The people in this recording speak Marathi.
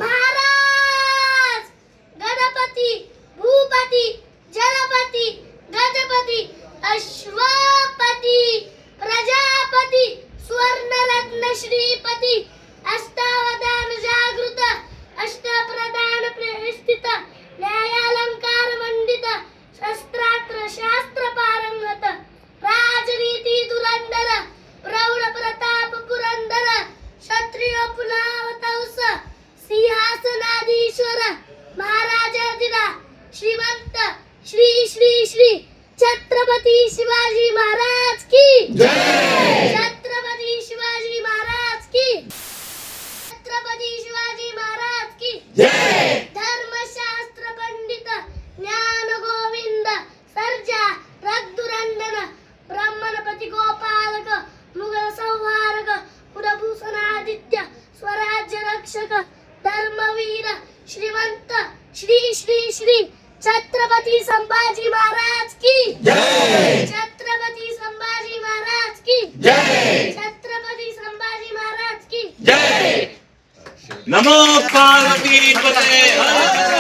महाराज गणपती भूपती जलपती गजपती अश्वपती प्रजापती स्वर्णरत्न श्रीपती अष्टावधान जागृत अष्टप्रधान प्रतिष्ठित न्यायालंकार मंडित शस्त्रास्त्र शास्त्र पारंगत राजनीती धुरंधर प्रौढ प्रताप पुरंदर क्षत्रिय पुलावतंस सिंहासनाधीश्वर महाराजाधिरा श्रीमंत श्री श्री श्री छत्रपती शिवाजी महाराज की जय। छत्रपती शिवाजी महाराज की छत्रपती शिवाजी महाराज की जय। धर्मशास्त्र पंडित ज्ञान गोविंद सर्जा रघुरंदन ब्राह्मणपति गोपालक मुघल संहारक कुलभूषणादित्य स्वराज्य रक्षक धर्मवीर श्रीमंत श्री श्री श्री छत्रपति संभाजी महाराज की जय। छत्रपति संभाजी महाराज की जय। छत्रपति संभाजी महाराज की जय। नमो पार्वती पते।